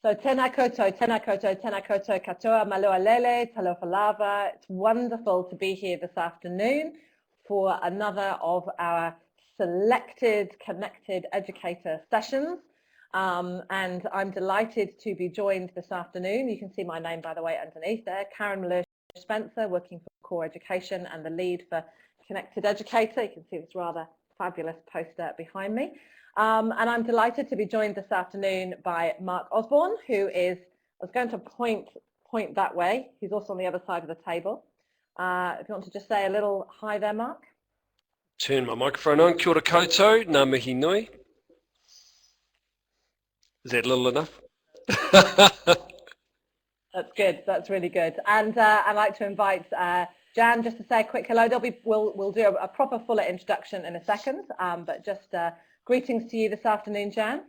So tēnā koutou, tēnā koutou, tēnā koutou katoa, malua lele, talofa lava. It's wonderful to be here this afternoon for another of our selected Connected Educator sessions. And I'm delighted to be joined this afternoon. You can see my name, by the way, underneath there, Karen Malherbe-Spencer, working for Core Education and the lead for Connected Educator. You can see this rather fabulous poster behind me. And I'm delighted to be joined this afternoon by Mark Osborne, who is, I was going to point that way. He's also on the other side of the table. If you want to just say a little hi there, Mark. Turn my microphone on. Kia ora koutou, ngā mihi nui. Is that little enough? That's good. That's really good. And I'd like to invite Jan just to say a quick hello. We'll do a proper fuller introduction in a second, but just greetings to you this afternoon, Jan.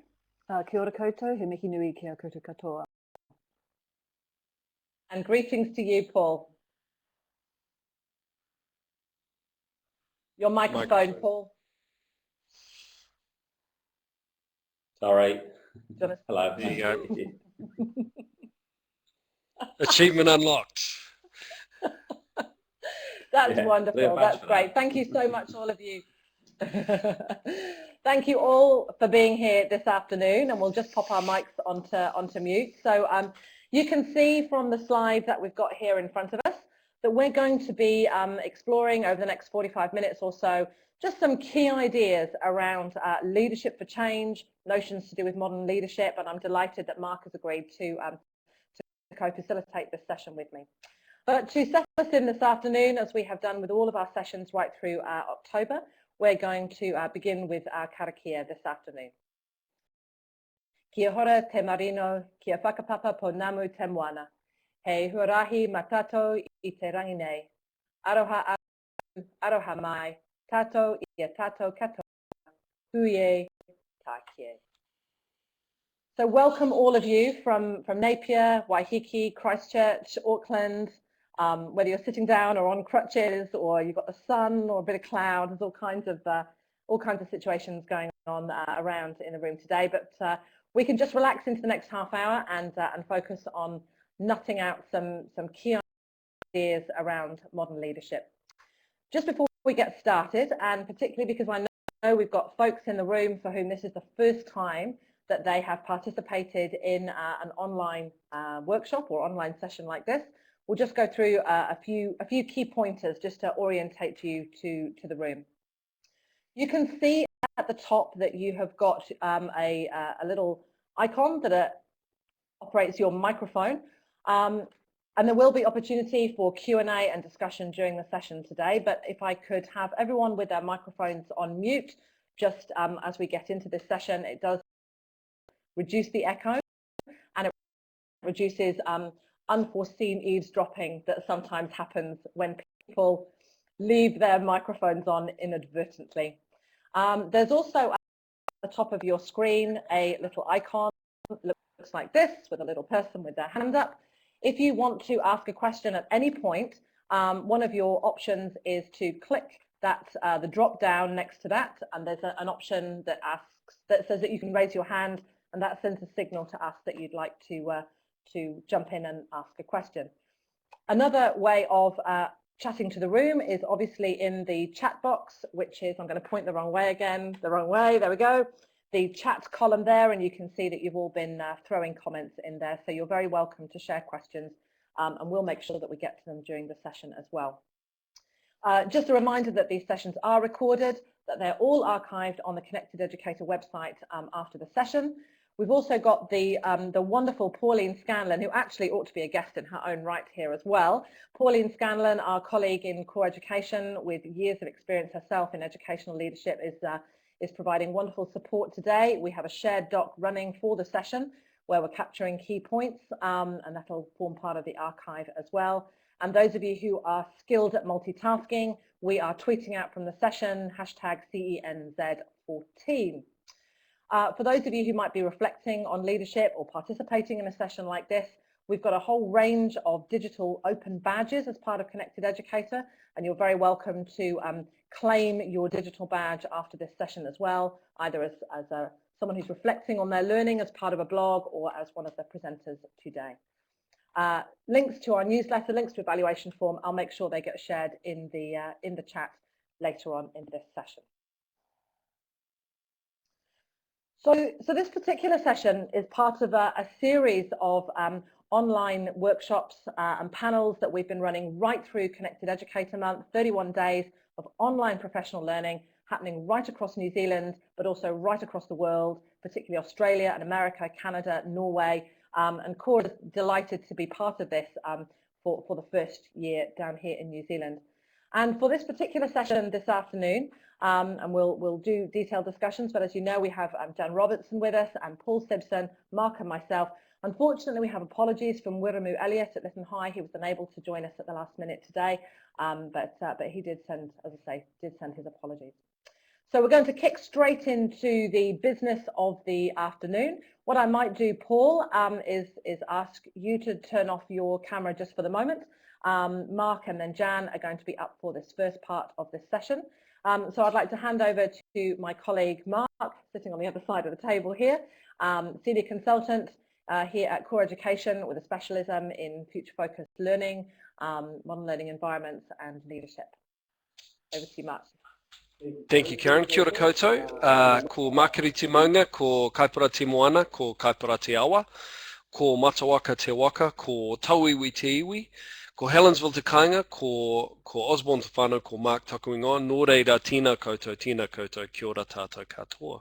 Kia ora koutou, he mihi nui kia koutou katoa. And greetings to you, Paul. Your microphone, Paul. All right. Hello. There you go. Achievement unlocked. That's wonderful. That's great. Thank you so much, all of you. Thank you all for being here this afternoon, and we'll just pop our mics onto mute. So you can see from the slide that we've got here in front of us that we're going to be exploring over the next 45 minutes or so just some key ideas around leadership for change, notions to do with modern leadership, and I'm delighted that Mark has agreed to co-facilitate this session with me. But to set us in this afternoon, as we have done with all of our sessions right through October, we're going to begin with our karakia this afternoon. Kia hora te marino, kia whakapapa po namu te moana. Hei huarahi matato I te rangi nei. Aroha aru, aroha mai, tato I a tato katoa, huye takie. So welcome all of you from Napier, Waiheke, Christchurch, Auckland, whether you're sitting down or on crutches or you've got the sun or a bit of cloud. There's all kinds of situations going on around in the room today, but we can just relax into the next half hour and focus on nutting out some key ideas around modern leadership. Just before we get started, and particularly because I know we've got folks in the room for whom this is the first time that they have participated in an online workshop or online session like this, we'll just go through a few key pointers just to orientate you to the room. You can see at the top that you have got a little icon that operates your microphone, and there will be opportunity for Q&A and discussion during the session today, but if I could have everyone with their microphones on mute just as we get into this session, it does reduce the echo and it reduces unforeseen eavesdropping that sometimes happens when people leave their microphones on inadvertently. There's also at the top of your screen a little icon that looks like this with a little person with their hand up. If you want to ask a question at any point, one of your options is to click the drop down next to that, and there's an option that says that you can raise your hand, and that sends a signal to us that you'd like to jump in and ask a question. Another way of chatting to the room is obviously in the chat box, which is, I'm going to point the wrong way again, the wrong way, there we go, the chat column there, and you can see that you've all been throwing comments in there, so you're very welcome to share questions, and we'll make sure that we get to them during the session as well. Just a reminder that these sessions are recorded, that they're all archived on the Connected Educator website after the session. We've also got the wonderful Pauline Scanlon, who actually ought to be a guest in her own right here as well. Pauline Scanlon, our colleague in Core Education with years of experience herself in educational leadership, is providing wonderful support today. We have a shared doc running for the session where we're capturing key points, and that'll form part of the archive as well. And those of you who are skilled at multitasking, we are tweeting out from the session, #CENZ14. For those of you who might be reflecting on leadership or participating in a session like this, we've got a whole range of digital open badges as part of Connected Educator, and you're very welcome to claim your digital badge after this session as well, either as someone who's reflecting on their learning as part of a blog or as one of the presenters today. Links to our newsletter, links to evaluation form, I'll make sure they get shared in the chat later on in this session. So this particular session is part of a series of online workshops and panels that we've been running right through Connected Educator Month, 31 days of online professional learning happening right across New Zealand, but also right across the world, particularly Australia and America, Canada, Norway, and Cora is delighted to be part of this for the first year down here in New Zealand. And for this particular session this afternoon, and we'll do detailed discussions, but as you know, we have Jan Robertson with us and Paul Simpson, Mark and myself. Unfortunately, we have apologies from Wiramu Elliott at Lytton High. He was unable to join us at the last minute today, but he did send, as I say, his apologies. So we're going to kick straight into the business of the afternoon. What I might do, Paul, is ask you to turn off your camera just for the moment. Mark and then Jan are going to be up for this first part of this session. So I'd like to hand over to my colleague Mark, sitting on the other side of the table here, senior consultant here at Core Education with a specialism in future-focused learning, modern learning environments and leadership. Over to you, Mark. Thank you, Karen. Kia ora koutou. Ko Makiri te Maunga, ko Kaipara te Moana, ko Kaipara te Awa, ko Matawaka te Waka, ko Tauiwi te Iwi, ko Helensville te Kāinga, ko Osborne te Whānau, ko Mark Takuinga, nō reira tēnā koutou, kia ora tātou katoa.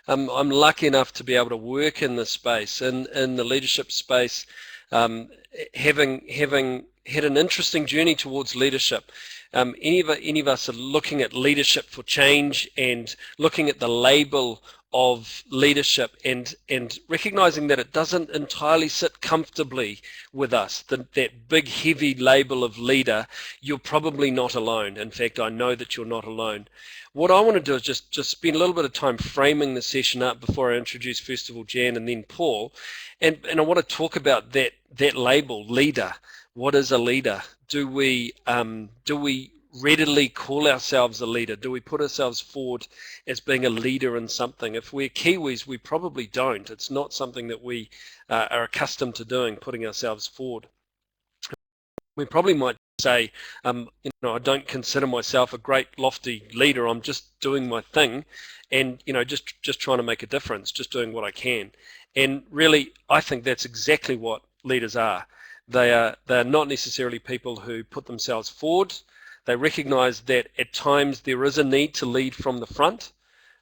I'm lucky enough to be able to work in this space, in the leadership space, having had an interesting journey towards leadership. Any of us are looking at leadership for change and looking at the label of leadership and recognizing that it doesn't entirely sit comfortably with us, that big heavy label of leader. You're probably not alone. In fact, I know that you're not alone. What I want to do is just spend a little bit of time framing the session up before I introduce first of all Jan and then Paul, and I want to talk about that label, leader. What is a leader? Do we readily call ourselves a leader? Do we put ourselves forward as being a leader in something? If we're Kiwis, we probably don't. It's not something that we are accustomed to doing, putting ourselves forward. We probably might say, I don't consider myself a great lofty leader. I'm just doing my thing, and just trying to make a difference, just doing what I can. And really, I think that's exactly what leaders are. They're not necessarily people who put themselves forward. They recognize that at times there is a need to lead from the front,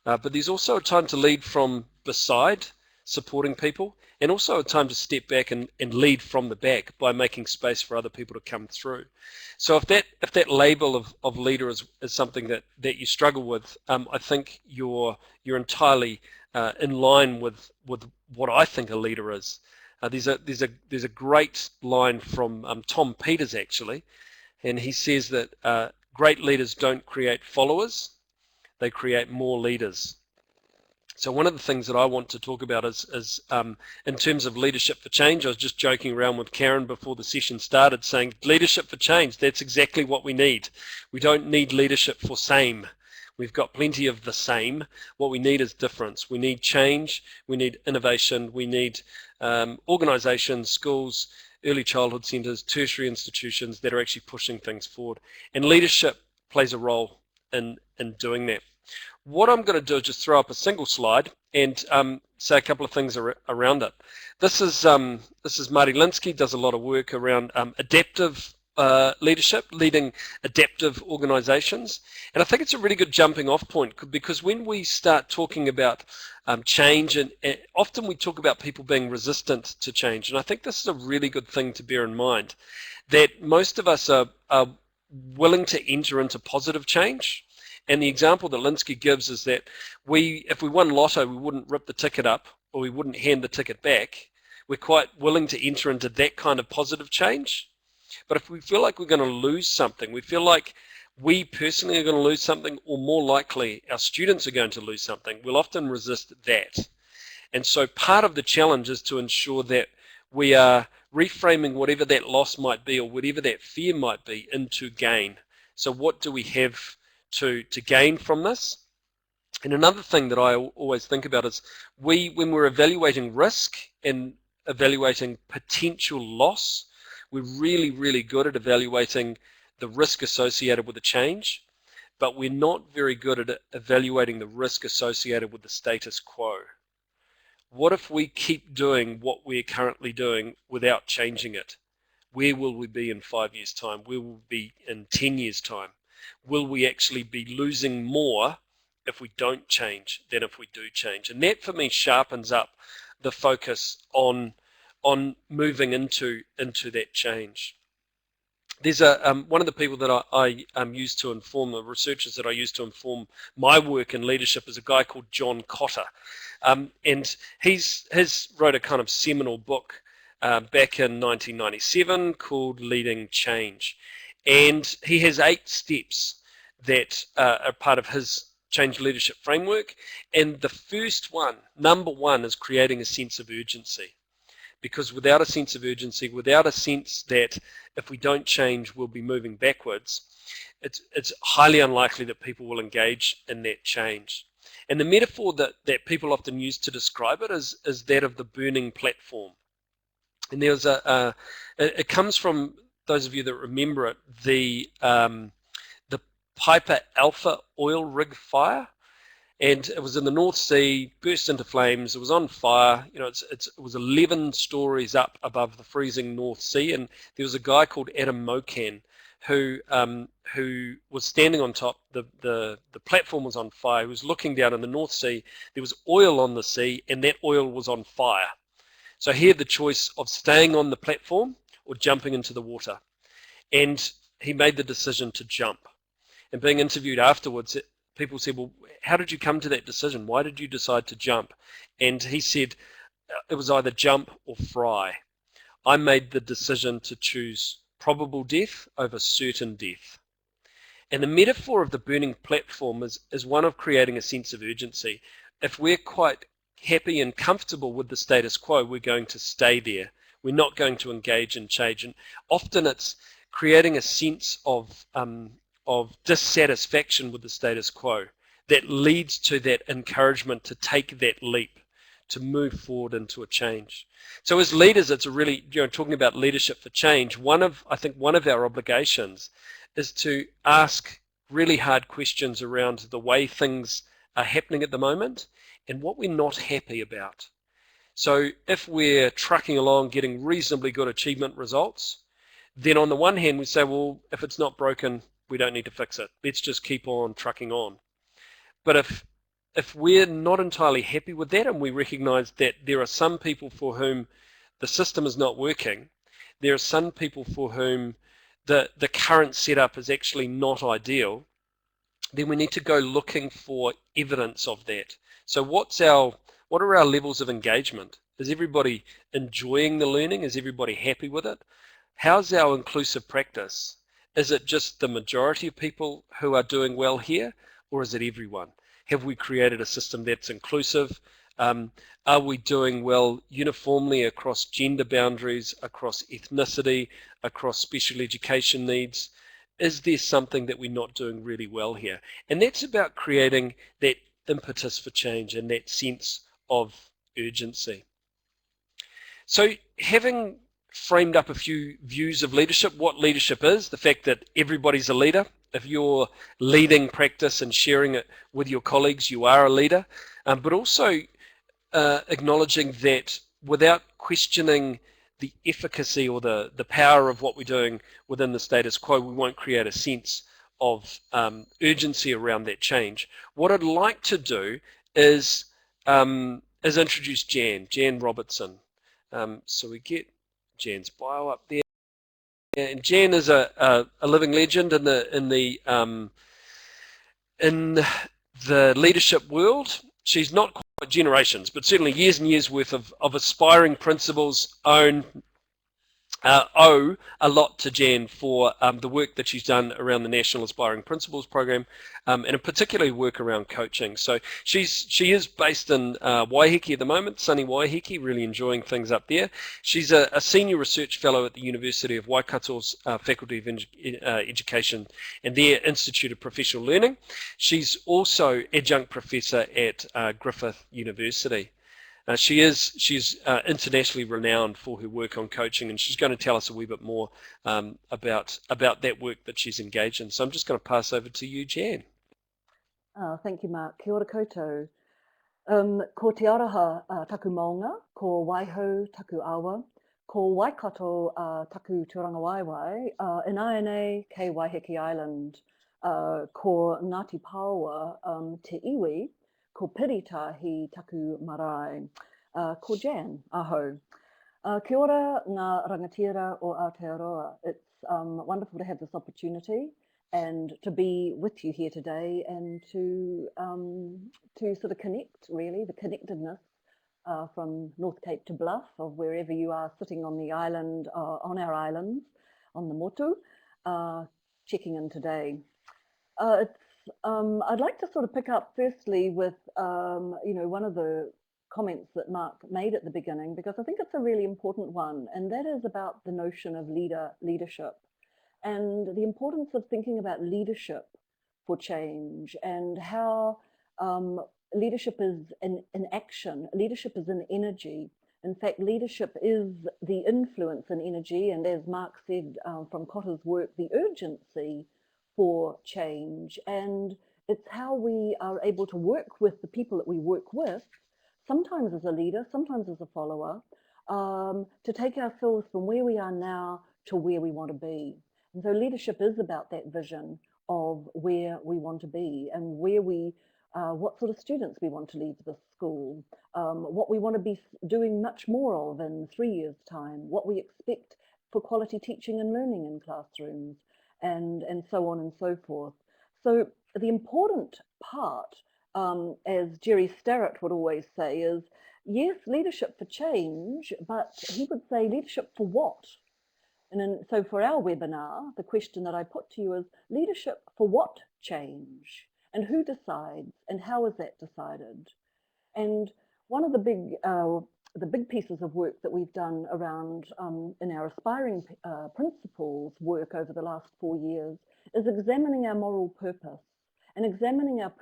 but there's also a time to lead from beside, supporting people, and also a time to step back and lead from the back by making space for other people to come through. So if that label of leader is something that you struggle with, I think you're entirely in line with what I think a leader is. There's a great line from Tom Peters actually, and he says that great leaders don't create followers, they create more leaders. So one of the things that I want to talk about is in terms of leadership for change. I was just joking around with Karen before the session started saying leadership for change, that's exactly what we need. We don't need leadership for same. We've got plenty of the same. What we need is difference. We need change, we need innovation, we need organisations, schools, early childhood centres, tertiary institutions that are actually pushing things forward. And leadership plays a role in doing that. What I'm going to do is just throw up a single slide and say a couple of things around it. This is Marty Linsky, does a lot of work around adaptive leadership, leading adaptive organisations. And I think it's a really good jumping off point, because when we start talking about change, and often we talk about people being resistant to change, and I think this is a really good thing to bear in mind, that most of us are willing to enter into positive change. And the example that Linsky gives is that if we won lotto, we wouldn't rip the ticket up or we wouldn't hand the ticket back. We're quite willing to enter into that kind of positive change. But if we feel like we're going to lose something, we feel like we personally are going to lose something, or more likely our students are going to lose something, we'll often resist that. And so part of the challenge is to ensure that we are reframing whatever that loss might be or whatever that fear might be into gain. So what do we have to gain from this? And another thing that I always think about is when we're evaluating risk and evaluating potential loss, we're really, really good at evaluating the risk associated with the change, but we're not very good at evaluating the risk associated with the status quo. What if we keep doing what we're currently doing without changing it? Where will we be in 5 years' time? Where will we be in 10 years' time? Will we actually be losing more if we don't change than if we do change? And that for me sharpens up the focus on moving into that change. There's one of the people that I use to inform, the researchers that I use to inform my work in leadership is a guy called John Cotter. And he's wrote a kind of seminal book back in 1997 called Leading Change. And he has 8 steps that are part of his change leadership framework. And the first one, number 1, is creating a sense of urgency. Because without a sense of urgency, without a sense that if we don't change, we'll be moving backwards, it's highly unlikely that people will engage in that change. And the metaphor that people often use to describe it is that of the burning platform. And there's it comes from, those of you that remember it, the Piper Alpha oil rig fire. And it was in the North Sea, burst into flames, it was on fire. You know, it was 11 stories up above the freezing North Sea, and there was a guy called Adam Mocan who was standing on top. The platform was on fire. He was looking down in the North Sea. There was oil on the sea, and that oil was on fire. So he had the choice of staying on the platform or jumping into the water. And he made the decision to jump. And being interviewed afterwards, people said, well, how did you come to that decision? Why did you decide to jump? And he said, it was either jump or fry. I made the decision to choose probable death over certain death. And the metaphor of the burning platform is one of creating a sense of urgency. If we're quite happy and comfortable with the status quo, we're going to stay there. We're not going to engage in change. And often it's creating a sense of dissatisfaction with the status quo that leads to that encouragement to take that leap, to move forward into a change. So as leaders, it's a really, talking about leadership for change, I think one of our obligations is to ask really hard questions around the way things are happening at the moment and what we're not happy about. So if we're trucking along getting reasonably good achievement results, then on the one hand we say, well, if it's not broken, we don't need to fix it. Let's just keep on trucking on. But if we're not entirely happy with that and we recognize that there are some people for whom the system is not working, there are some people for whom the current setup is actually not ideal, then we need to go looking for evidence of that. So what are our levels of engagement? Is everybody enjoying the learning? Is everybody happy with it? How's our inclusive practice? Is it just the majority of people who are doing well here, or is it everyone? Have we created a system that's inclusive? Are we doing well uniformly across gender boundaries, across ethnicity, across special education needs? Is there something that we're not doing really well here? And that's about creating that impetus for change and that sense of urgency. So having framed up a few views of leadership, what leadership is, the fact that everybody's a leader. If you're leading practice and sharing it with your colleagues, you are a leader, but also acknowledging that without questioning the efficacy or the power of what we're doing within the status quo, we won't create a sense of urgency around that change. What I'd like to do is introduce Jan Robertson. So we get Jan's bio up there, and Jan is a living legend in the leadership world. She's not quite generations, but certainly years and years worth of aspiring principals own owe a lot to Jan for the work that she's done around the National Aspiring Principals Program, and in particularly work around coaching. So she is based in Waiheke at the moment, sunny Waiheke, really enjoying things up there. She's a senior research fellow at the University of Waikato's Faculty of Education and their Institute of Professional Learning. She's also adjunct professor at Griffith University. She's internationally renowned for her work on coaching, and she's going to tell us a wee bit more about that work that she's engaged in. So I'm just going to pass over to you, Jan. Thank you, Mark. Kia ora koutou. Ko te araha taku maunga, ko waiho taku awa, ko Waikato taku turanga waiwai, in INA kei Waiheke Island, ko Ngāti Paoa te iwi, ko Piritahi taku marae, ko Jan, aho. Kia ora ngā rangatira o Aotearoa. It's wonderful to have this opportunity and to be with you here today and to sort of connect, really, the connectedness from North Cape to Bluff, of wherever you are sitting on the island, on our islands, on the motu, checking in today. I'd like to sort of pick up firstly with, one of the comments that Mark made at the beginning, because I think it's a really important one, and that is about the notion of leadership and the importance of thinking about leadership for change and how leadership is an action, leadership is an energy. In fact, leadership is the influence and energy, and as Mark said from Cotta's work, the urgency for change. And it's how we are able to work with the people that we work with, sometimes as a leader, sometimes as a follower, to take ourselves from where we are now to where we want to be. And so leadership is about that vision of where we want to be and where what sort of students we want to leave this school, what we want to be doing much more of in 3 years' time, what we expect for quality teaching and learning in classrooms, and so on and so forth. So the important part, as Jerry Starrett would always say, is yes, leadership for change, but he would say leadership for what? And so for our webinar, the question that I put to you is leadership for what change? And who decides? And how is that decided? And one of the big pieces of work that we've done around in our aspiring principals work over the last 4 years is examining our moral purpose and examining our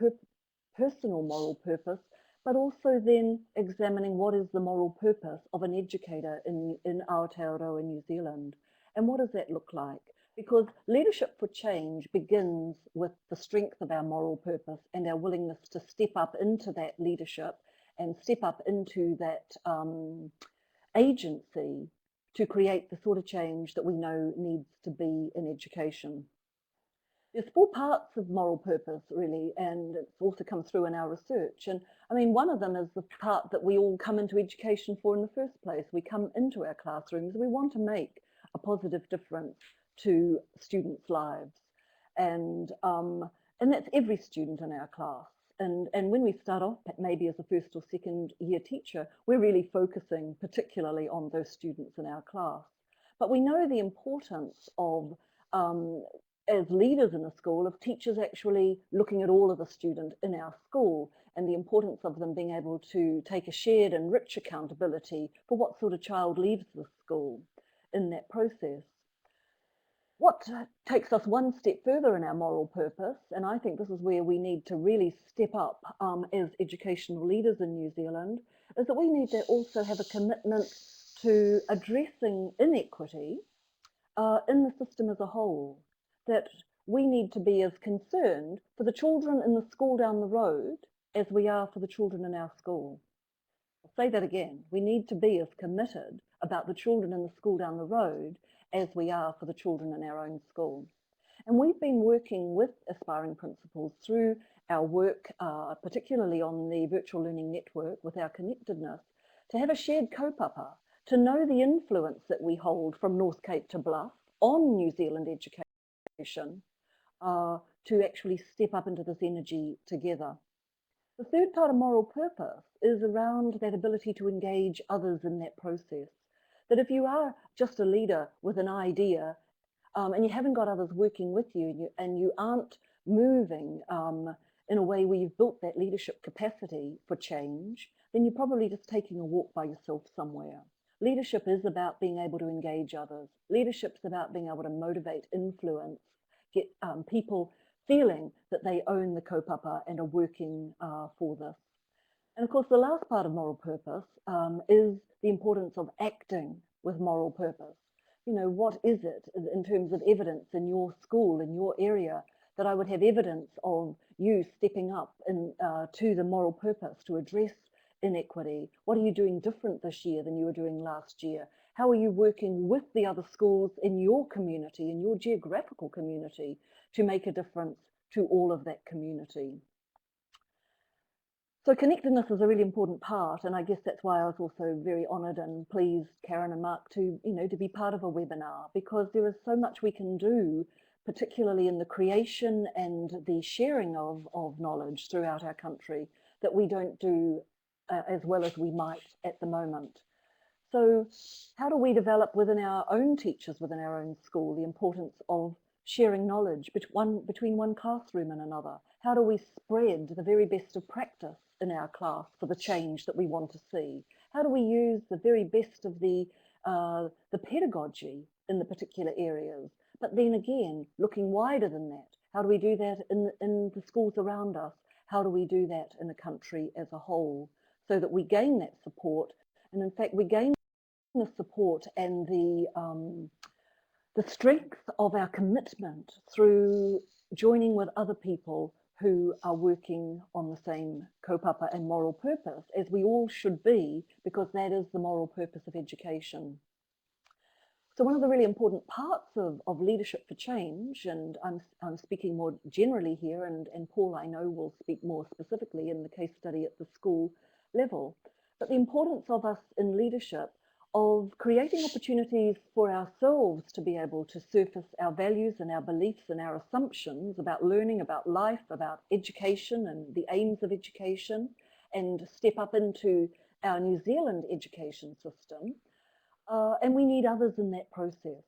personal moral purpose, but also then examining what is the moral purpose of an educator in Aotearoa, New Zealand. And what does that look like? Because leadership for change begins with the strength of our moral purpose and our willingness to step up into that leadership and step up into that agency to create the sort of change that we know needs to be in education. There's 4 parts of moral purpose, really, and it's also come through in our research. And I mean, one of them is the part that we all come into education for in the first place. We come into our classrooms, we want to make a positive difference to students' lives. And that's every student in our class. And when we start off, maybe as a first or second year teacher, we're really focusing particularly on those students in our class. But we know the importance of, as leaders in a school, of teachers actually looking at all of the students in our school and the importance of them being able to take a shared and rich accountability for what sort of child leaves the school in that process. What takes us one step further in our moral purpose, and I think this is where we need to really step up as educational leaders in New Zealand, is that we need to also have a commitment to addressing inequity in the system as a whole, that we need to be as concerned for the children in the school down the road as we are for the children in our school. I'll say that again. We need to be as committed about the children in the school down the road as we are for the children in our own school. And we've been working with aspiring principals through our work, particularly on the virtual learning network with our connectedness, to have a shared kaupapa, to know the influence that we hold from North Cape to Bluff on New Zealand education, to actually step up into this energy together. The third part of moral purpose is around that ability to engage others in that process. that if you are just a leader with an idea and you haven't got others working with you, and you aren't moving in a way where you've built that leadership capacity for change, then you're probably just taking a walk by yourself somewhere. Leadership is about being able to engage others. Leadership's about being able to motivate, influence, get people feeling that they own the kaupapa and are working for this. And of course, the last part of moral purpose is the importance of acting with moral purpose. You know, what is it in terms of evidence in your school, in your area, that I would have evidence of you stepping up to the moral purpose to address inequity? What are you doing different this year than you were doing last year? How are you working with the other schools in your community, in your geographical community, to make a difference to all of that community? So connectedness is a really important part, and I guess that's why I was also very honoured and pleased, Karen and Mark, to be part of a webinar, because there is so much we can do, particularly in the creation and the sharing of knowledge throughout our country, that we don't do as well as we might at the moment. So how do we develop within our own teachers, within our own school, the importance of sharing knowledge between one classroom and another? How do we spread the very best of practice in our class for the change that we want to see? How do we use the very best of the pedagogy in the particular areas? But then again, looking wider than that, how do we do that in the schools around us? How do we do that in the country as a whole, so that we gain that support? And in fact, we gain the support and the strength of our commitment through joining with other people who are working on the same kaupapa and moral purpose, as we all should be, because that is the moral purpose of education. So one of the really important parts of leadership for change, and I'm speaking more generally here, and Paul, I know, will speak more specifically in the case study at the school level, but the importance of us in leadership of creating opportunities for ourselves to be able to surface our values and our beliefs and our assumptions about learning, about life, about education and the aims of education, and step up into our New Zealand education system. And we need others in that process.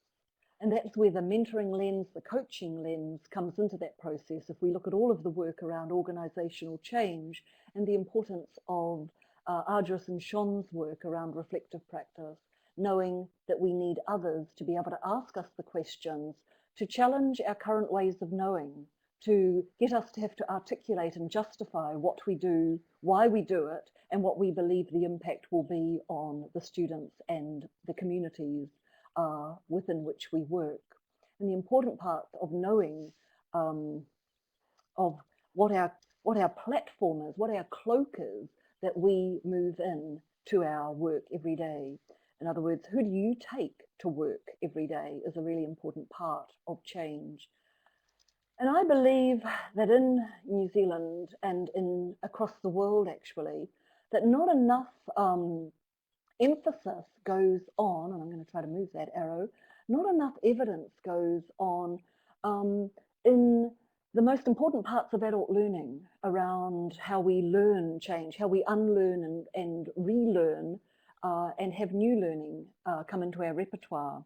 And that's where the mentoring lens, the coaching lens comes into that process. If we look at all of the work around organisational change and the importance of Ardress and Sean's work around reflective practice, knowing that we need others to be able to ask us the questions, to challenge our current ways of knowing, to get us to have to articulate and justify what we do, why we do it, and what we believe the impact will be on the students and the communities within which we work. And the important part of knowing of what our platform is, what our cloak is, that we move in to our work every day. In other words, who do you take to work every day is a really important part of change. And I believe that in New Zealand and across the world actually, that not enough emphasis goes on, and I'm going to try to move that arrow, not enough evidence goes on in the most important parts of adult learning around how we learn change, how we unlearn and relearn and have new learning come into our repertoire.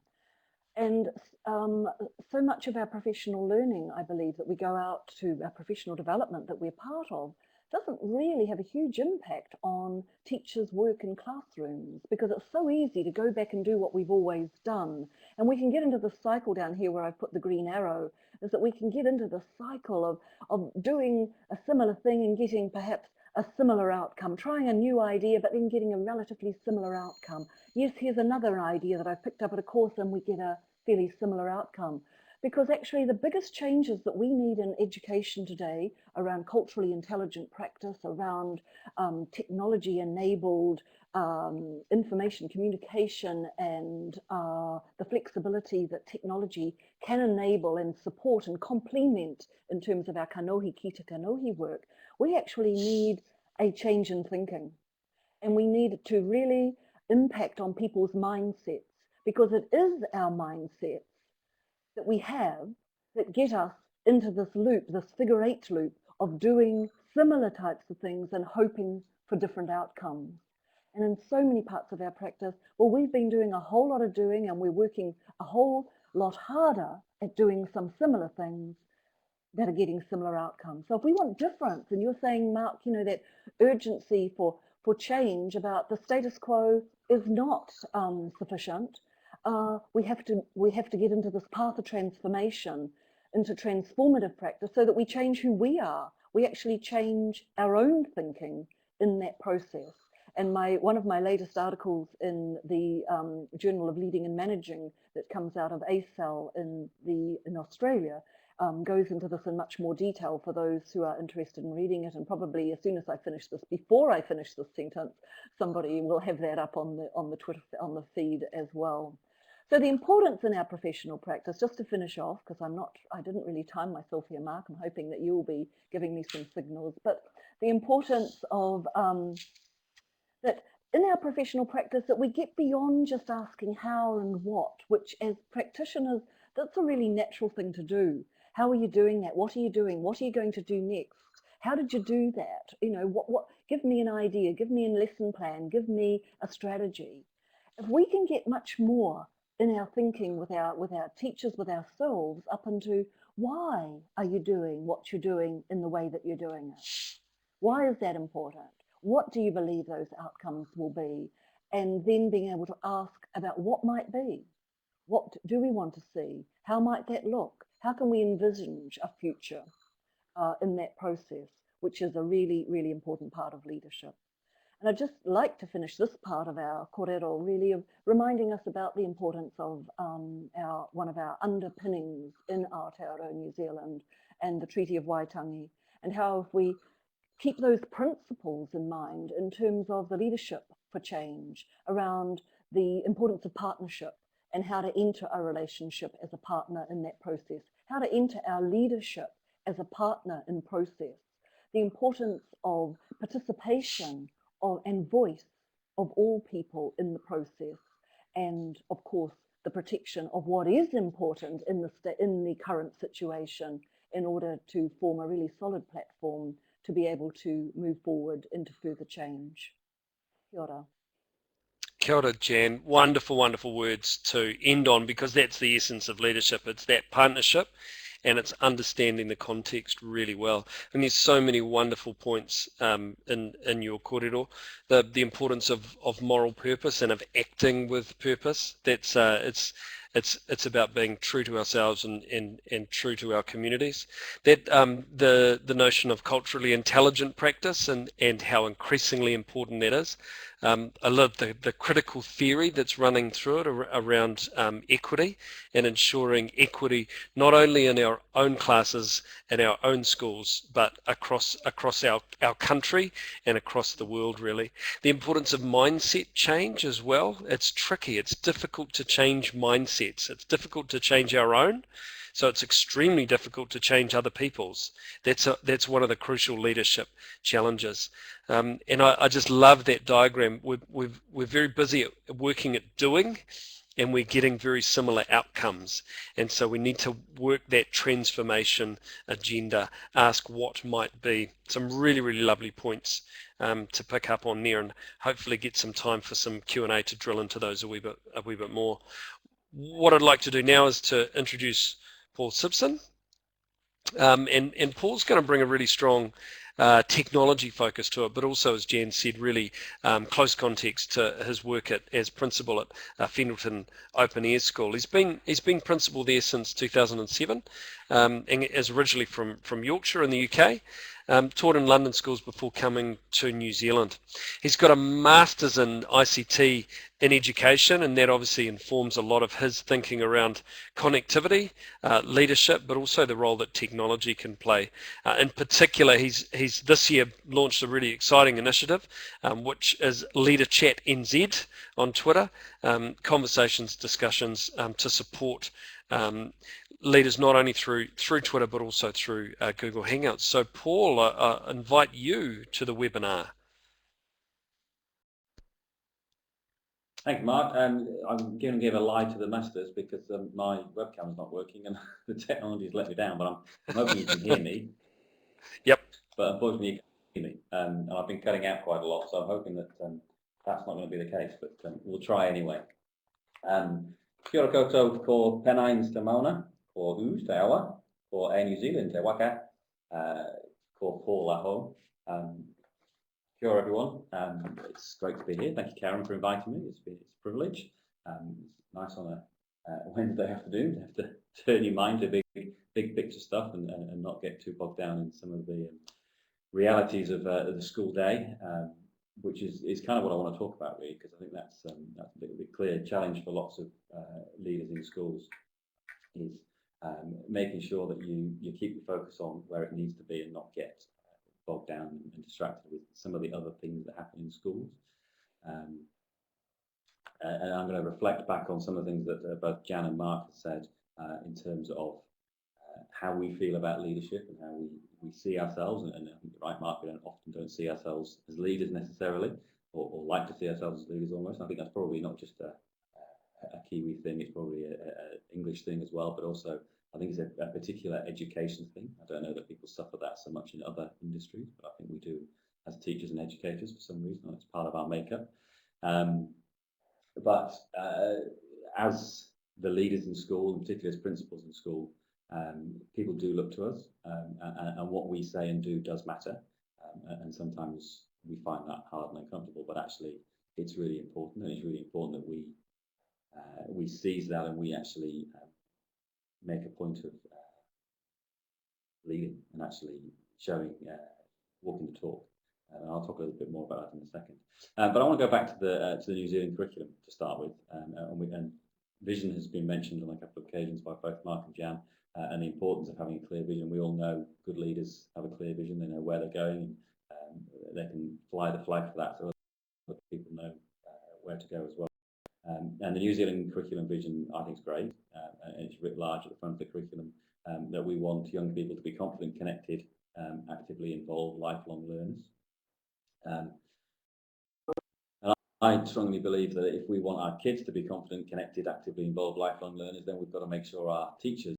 And so much of our professional learning, I believe, that we go out to, our professional development that we're part of, doesn't really have a huge impact on teachers' work in classrooms, because it's so easy to go back and do what we've always done. And we can get into the cycle down here where I've put the green arrow, is that we can get into the cycle of doing a similar thing and getting perhaps a similar outcome, trying a new idea, but then getting a relatively similar outcome. Yes, here's another idea that I picked up at a course and we get a fairly similar outcome. Because actually the biggest changes that we need in education today around culturally intelligent practice, around technology-enabled information communication, and the flexibility that technology can enable and support and complement in terms of our kanohi ki te kanohi work, we actually need a change in thinking. And we need to really impact on people's mindsets, because it is our mindsets that we have that get us into this loop, this figure eight loop of doing similar types of things and hoping for different outcomes. And in so many parts of our practice, well, we've been doing a whole lot of doing, and we're working a whole lot harder at doing some similar things that are getting similar outcomes. So if we want difference, and you're saying, Mark, you know, that urgency for change about the status quo is not sufficient, we have to get into this path of transformation, into transformative practice, so that we change who we are. We actually change our own thinking in that process. And one of my latest articles in the Journal of Leading and Managing that comes out of ACEL in Australia goes into this in much more detail for those who are interested in reading it. And probably as soon as I finish this, before I finish this sentence, somebody will have that up on the Twitter, on the feed as well. So the importance in our professional practice, just to finish off, because I didn't really time myself here, Mark. I'm hoping that you'll be giving me some signals. But the importance of that in our professional practice, that we get beyond just asking how and what, which as practitioners, that's a really natural thing to do. How are you doing that? What are you doing? What are you going to do next? How did you do that? You know, give me an idea, give me a lesson plan, give me a strategy. If we can get much more in our thinking with our teachers, with ourselves, up into why are you doing what you're doing in the way that you're doing it? Why is that important? What do you believe those outcomes will be? And then being able to ask about what might be. What do we want to see? How might that look? How can we envisage a future in that process, which is a really, really important part of leadership. And I'd just like to finish this part of our kōrero really of reminding us about the importance of one of our underpinnings in Aotearoa, New Zealand, and the Treaty of Waitangi, and how if we keep those principles in mind in terms of the leadership for change, around the importance of partnership and how to enter a relationship as a partner in that process, how to enter our leadership as a partner in process, the importance of participation and voice of all people in the process, and of course the protection of what is important in the current situation in order to form a really solid platform to be able to move forward into further change. Kia ora. Kia ora, Jan. Wonderful, wonderful words to end on, because that's the essence of leadership. It's that partnership, and it's understanding the context really well. And there's so many wonderful points in your kōrero. The importance of moral purpose and of acting with purpose. That's it's about being true to ourselves and true to our communities. That the notion of culturally intelligent practice and how increasingly important that is. I love the critical theory that's running through it around equity, and ensuring equity not only in our own classes and our own schools, but across our country and across the world, really. The importance of mindset change as well. It's tricky. It's difficult to change mindsets. It's difficult to change our own. So it's extremely difficult to change other people's. That's one of the crucial leadership challenges. And I just love that diagram. We're very busy at working at doing, and we're getting very similar outcomes. And so we need to work that transformation agenda, ask what might be. Some really, really lovely points to pick up on there, and hopefully get some time for some Q&A to drill into those a wee bit more. What I'd like to do now is to introduce Paul Simpson. And Paul's going to bring a really strong technology focus to it, but also, as Jan said, really close context to his work as principal at Fendleton Open Air School. He's been principal there since 2007, and is originally from Yorkshire in the UK. Taught in London schools before coming to New Zealand. He's got a master's in ICT in education, and that obviously informs a lot of his thinking around connectivity, leadership, but also the role that technology can play. In particular, he's this year launched a really exciting initiative, which is Leader Chat NZ on Twitter, conversations, discussions to support leaders not only through Twitter but also through Google Hangouts. So Paul, I invite you to the webinar. Thank you, Mark. I'm going to give a lie to the masters because my webcam's not working and the technology's let me down, but I'm hoping you can hear me. Yep. But unfortunately you can't hear me, and I've been cutting out quite a lot, so I'm hoping that that's not going to be the case, but we'll try anyway. Kia ora koutou ko Pennines te mauna, ko U te awa, ko Air New Zealand te waka, ko Paul aho. Kia ora everyone, it's great to be here. Thank you, Karen, for inviting me. It's a privilege. It's nice on a Wednesday afternoon to have to turn your mind to big picture stuff and not get too bogged down in some of the realities of the school day, which is kind of what I want to talk about, really, because I think that's the clear challenge for lots of leaders in schools is making sure that you keep your focus on where it needs to be and not get bogged down and distracted with some of the other things that happen in schools. And I'm going to reflect back on some of the things that both Jan and Mark have said in terms of how we feel about leadership and how we see ourselves. And I think you're right, Mark, we often don't see ourselves as leaders necessarily, or like to see ourselves as leaders almost. I think that's probably not just a Kiwi thing, it's probably an English thing as well, but also I think it's a particular education thing. I don't know that people suffer that so much in other industries, but I think we do as teachers and educators for some reason. It's part of our makeup. But as the leaders in school, and particularly as principals in school, people do look to us, and what we say and do does matter. And sometimes we find that hard and uncomfortable, but actually it's really important, and it's really important that we seize that and we actually make a point of leading and actually showing, walking the talk. And I'll talk a little bit more about that in a second. But I want to go back to the New Zealand curriculum to start with. And vision has been mentioned on a couple of occasions by both Mark and Jan, and the importance of having a clear vision. We all know good leaders have a clear vision. They know where they're going, and they can fly the flag for that, so other people know where to go as well. And the New Zealand curriculum vision, I think, is great, and it's writ large at the front of the curriculum, that we want young people to be confident, connected, actively involved, lifelong learners. And I strongly believe that if we want our kids to be confident, connected, actively involved, lifelong learners, then we've got to make sure our teachers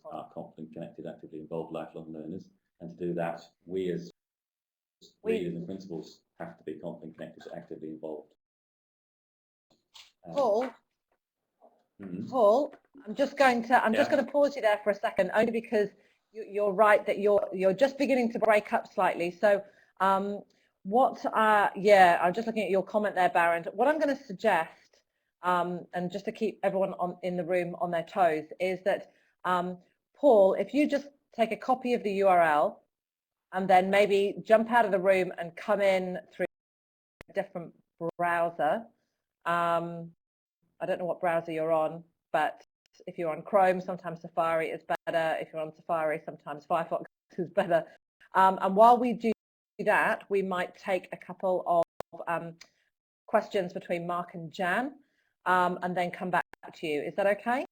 are confident, connected, actively involved, lifelong learners. And to do that, we as leaders and principals have to be confident, connected, actively involved. Paul, Paul, I'm just going to pause you there for a second, only because you're right that you're just beginning to break up slightly. So I'm just looking at your comment there, Baron. What I'm going to suggest, and just to keep everyone in the room on their toes, is that Paul, if you just take a copy of the URL and then maybe jump out of the room and come in through a different browser. I don't know what browser you're on, but if you're on Chrome, sometimes Safari is better. If you're on Safari, sometimes Firefox is better. And while we do that, we might take a couple of questions between Mark and Jan, and then come back to you. Is that okay?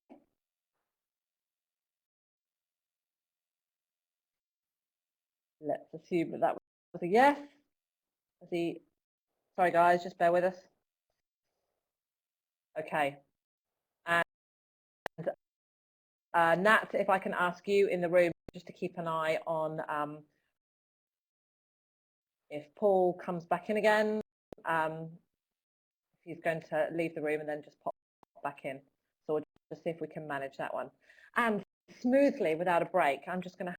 Let's assume that was a yes. Sorry guys, just bear with us. Okay. And Nat, if I can ask you in the room just to keep an eye on if Paul comes back in again, he's going to leave the room and then just pop back in. So we'll just see if we can manage that one. And smoothly, without a break, I'm just going to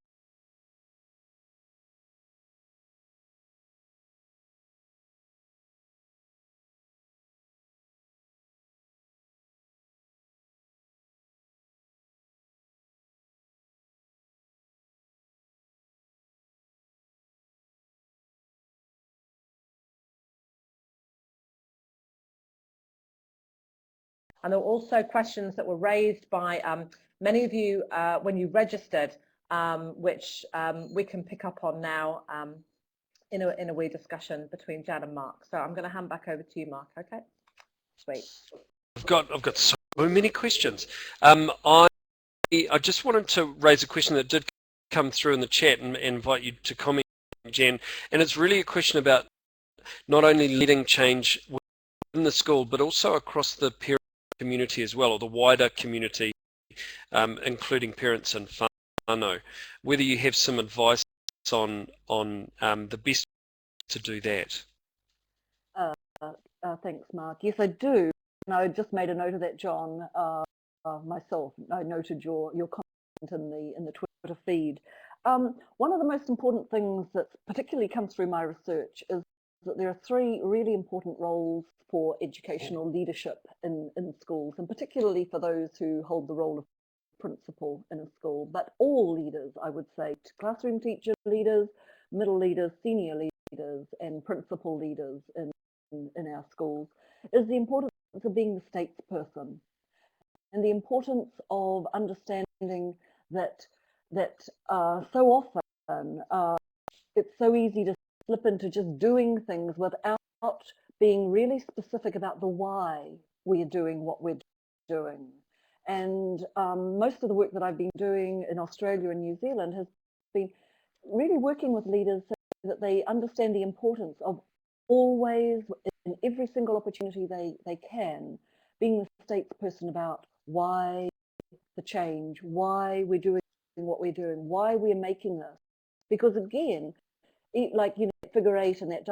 And there were also questions that were raised by many of you when you registered, which we can pick up on now in a wee discussion between Jan and Mark. So I'm going to hand back over to you, Mark. Okay. Sweet. I've got so many questions. I just wanted to raise a question that did come through in the chat and invite you to comment, Jen. And it's really a question about not only leading change within the school, but also across the parent community as well, or the wider community, including parents and whānau. Whether you have some advice on the best to do that. Thanks, Mark. Yes, I do. And I just made a note of that, John, myself. I noted your comment in the Twitter feed. One of the most important things that particularly comes through my research is that there are three really important roles for educational leadership in schools, and particularly for those who hold the role of principal in a school, but all leaders, I would say, classroom teacher leaders, middle leaders, senior leaders, and principal leaders in our schools, is the importance of being the statesperson and the importance of understanding that so often it's so easy to slip into just doing things without being really specific about the why we are doing what we're doing. And most of the work that I've been doing in Australia and New Zealand has been really working with leaders so that they understand the importance of always, in every single opportunity they can, being the statesperson about why the change, why we're doing what we're doing, why we're making this. Because again, like, you know, figure 8 and that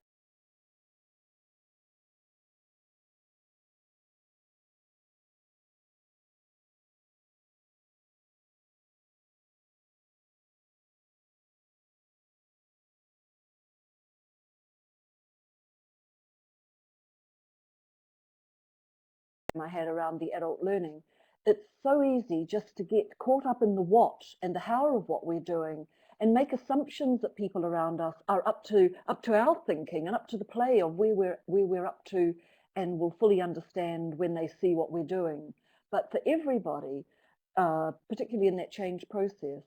I had around the adult learning, it's so easy just to get caught up in the what and the how of what we're doing and make assumptions that people around us are up to our thinking and up to the play of where we're up to, and will fully understand when they see what we're doing. But for everybody, particularly in that change process,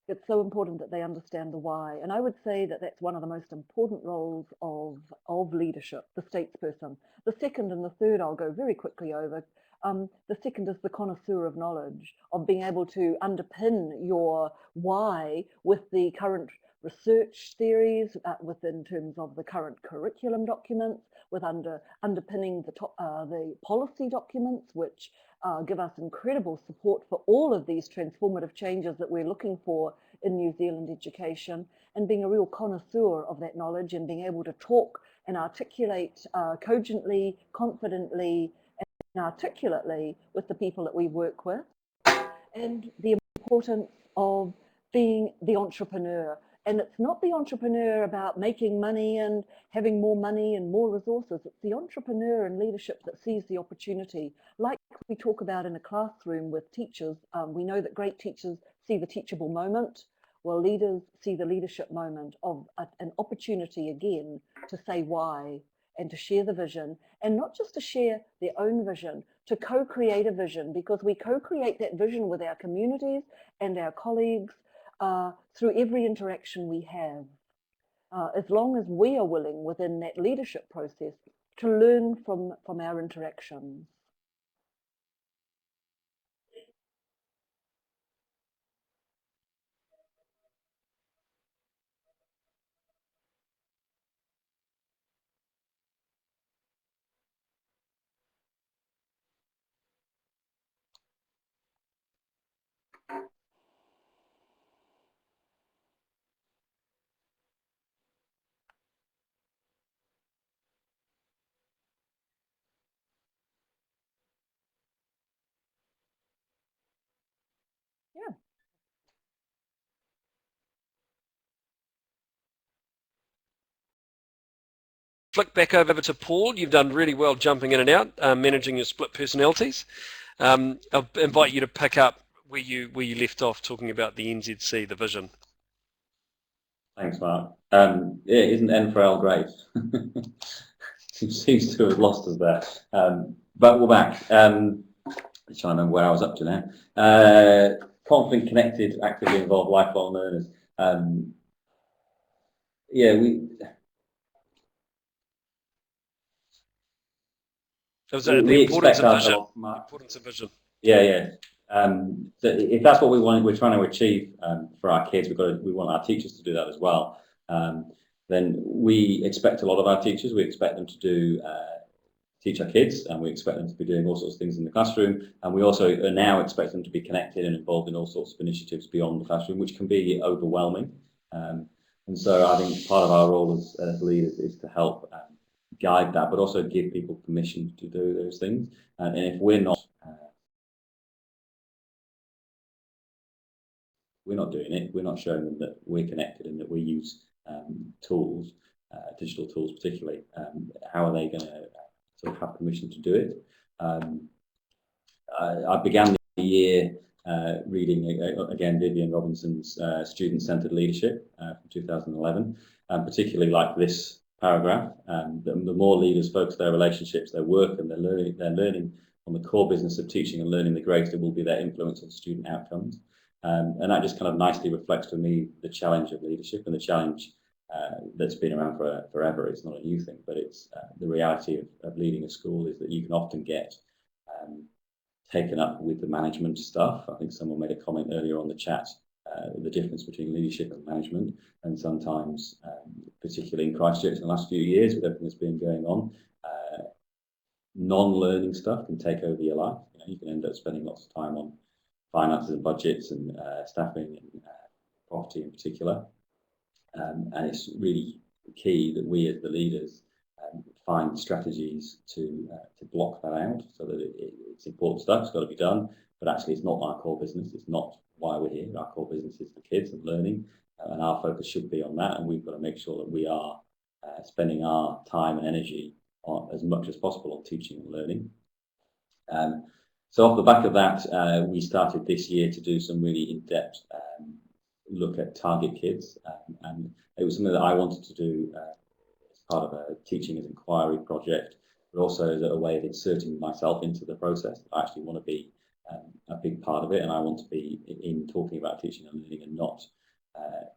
it's so important that they understand the why. And I would say that that's one of the most important roles of leadership, the statesperson. The second and the third I'll go very quickly over. The second is the connoisseur of knowledge, of being able to underpin your why with the current research theories, within terms of the current curriculum documents, with underpinning the policy documents, which give us incredible support for all of these transformative changes that we're looking for in New Zealand education, and being a real connoisseur of that knowledge and being able to talk and articulate cogently, confidently, and articulately with the people that we work with, and the importance of being the entrepreneur. And it's not the entrepreneur about making money and having more money and more resources. It's the entrepreneur and leadership that sees the opportunity. Like we talk about in a classroom with teachers, we know that great teachers see the teachable moment. Well, leaders see the leadership moment of an opportunity again to say why and to share the vision, and not just to share their own vision, to co-create a vision, because we co-create that vision with our communities and our colleagues through every interaction we have. As long as we are willing within that leadership process to learn from our interactions. Yeah. Flick back over to Paul. You've done really well jumping in and out, managing your split personalities. I'll invite you to pick up where you left off, talking about the NZC, the vision. Thanks, Mark. It isn't N4L great. He seems to have lost us there. But we're back. I'm trying to remember where I was up to now. Confident, connected, actively involved, lifelong learners. Yeah, we importance expect of vision. importance of vision. Yeah, yeah. So if that's what we're trying to achieve for our kids, we want our teachers to do that as well. Then we expect a lot of our teachers. We expect them to teach our kids, and we expect them to be doing all sorts of things in the classroom. And we also now expect them to be connected and involved in all sorts of initiatives beyond the classroom, which can be overwhelming. And so I think part of our role as leaders is to help guide that, but also give people permission to do those things. And if we're not doing it, we're not showing them that we're connected and that we use tools, digital tools particularly, how are they going to sort of have permission to do it? I began the year reading, again, Vivian Robinson's Student-Centered Leadership from 2011, and particularly like this paragraph, the more leaders focus their relationships, their work and their learning on the core business of teaching and learning, the greater will be their influence on student outcomes. And that just kind of nicely reflects for me the challenge of leadership and the challenge that's been around forever. It's not a new thing, but it's the reality of leading a school is that you can often get taken up with the management stuff. I think someone made a comment earlier on the chat, the difference between leadership and management, and sometimes, particularly in Christchurch in the last few years with everything that's been going on, non-learning stuff can take over your life. You know, you can end up spending lots of time on finances and budgets and staffing and property in particular. And it's really key that we as the leaders find strategies to block that out, so that it's important stuff, it's got to be done, but actually it's not our core business, it's not why we're here. Our core business is the kids and learning, and our focus should be on that, and we've got to make sure that we are spending our time and energy on, as much as possible, on teaching and learning. So off the back of that, we started this year to do some really in-depth look at target kids, and it was something that I wanted to do as part of a teaching as inquiry project, but also as a way of inserting myself into the process. I actually want to be a big part of it, and I want to be in talking about teaching and learning, and not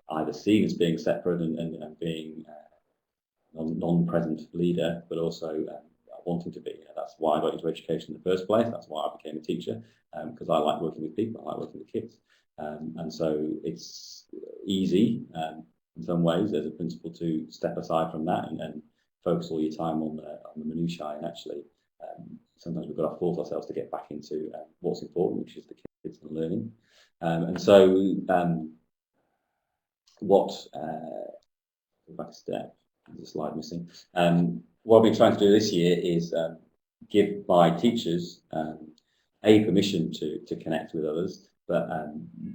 either seen as being separate and being non-present leader, but also wanting to be. You know, that's why I got into education in the first place. That's why I became a teacher, because I like working with people. I like working with kids. And so it's easy in some ways as a principal to step aside from that and focus all your time on the minutiae, and actually sometimes we've got to force ourselves to get back into what's important, which is the kids and learning. And so back a step, there's a slide missing. What I've been trying to do this year is give my teachers A, permission to connect with others, but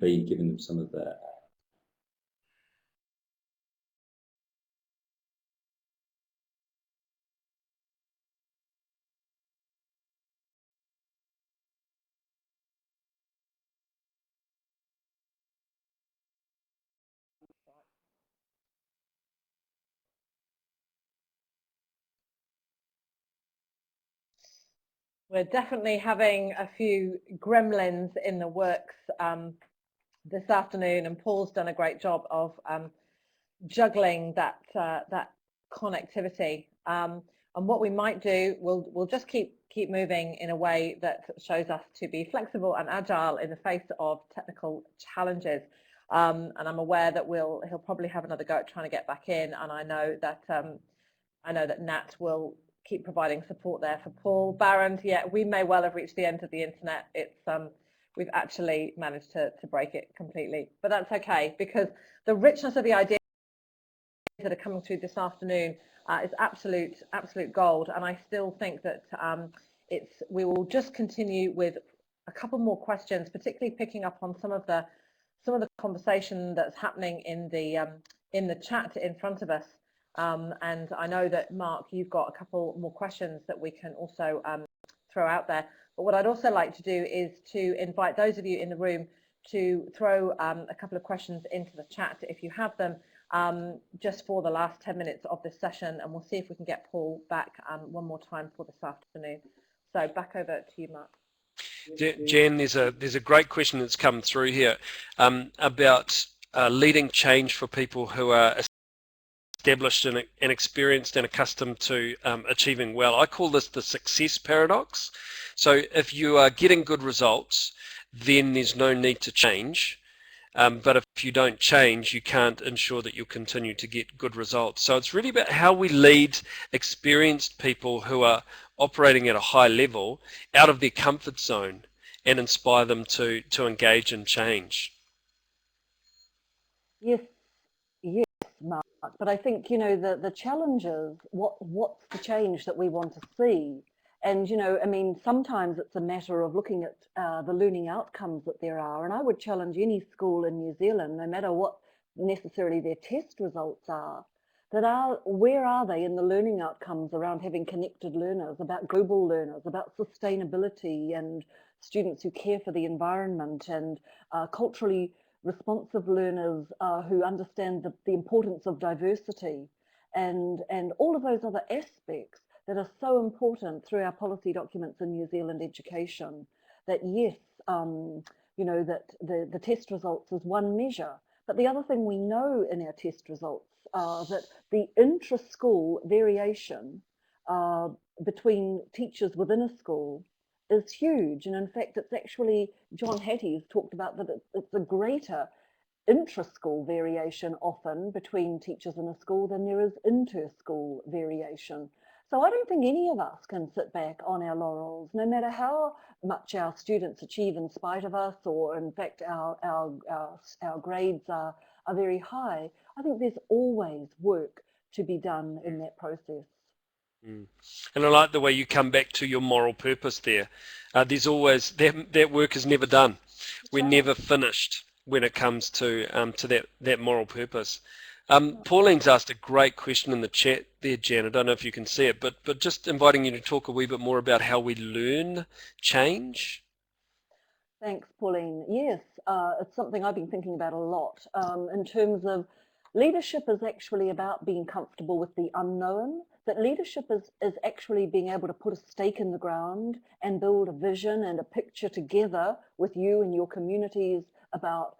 B, giving them some of the We're definitely having a few gremlins in the works this afternoon, and Paul's done a great job of juggling that connectivity. And what we might do, we'll just keep moving in a way that shows us to be flexible and agile in the face of technical challenges. And I'm aware that he'll probably have another go at trying to get back in, and I know that Nat will keep providing support there for Paul. Baron, yeah, we may well have reached the end of the internet. It's we've actually managed to break it completely, but that's okay, because the richness of the ideas that are coming through this afternoon is absolute gold. And I still think that we will just continue with a couple more questions, particularly picking up on some of the conversation that's happening in the chat in front of us. And I know that, Mark, you've got a couple more questions that we can also throw out there. But what I'd also like to do is to invite those of you in the room to throw a couple of questions into the chat if you have them, just for the last 10 minutes of this session, and we'll see if we can get Paul back one more time for this afternoon. So back over to you, Mark. Jen, there's a great question that's come through here about leading change for people who are established and experienced and accustomed to achieving well. I call this the success paradox. So if you are getting good results, then there's no need to change. But if you don't change, you can't ensure that you'll continue to get good results. So it's really about how we lead experienced people who are operating at a high level out of their comfort zone and inspire them to engage and change. Yes, Mark. But I think, you know, the challenge is what's the change that we want to see? And, you know, I mean, sometimes it's a matter of looking at the learning outcomes that there are. And I would challenge any school in New Zealand, no matter what necessarily their test results are, where are they in the learning outcomes around having connected learners, about global learners, about sustainability and students who care for the environment, and culturally responsive learners who understand the importance of diversity, and all of those other aspects that are so important through our policy documents in New Zealand education. That yes, you know, that the test results is one measure, but the other thing we know in our test results are that the intra-school variation between teachers within a school is huge. And in fact, it's actually, John Hattie's talked about that it's a greater intra-school variation often between teachers in a school than there is inter-school variation. So I don't think any of us can sit back on our laurels, no matter how much our students achieve in spite of us, or in fact our grades are very high. I think there's always work to be done in that process. Mm. And I like the way you come back to your moral purpose there. There's always, that work is never done. We're never finished when it comes to that moral purpose. Pauline's asked a great question in the chat there, Jan. I don't know if you can see it, but just inviting you to talk a wee bit more about how we learn change. Thanks, Pauline. Yes, it's something I've been thinking about a lot in terms of leadership is actually about being comfortable with the unknown, that leadership is actually being able to put a stake in the ground and build a vision and a picture together with you and your communities about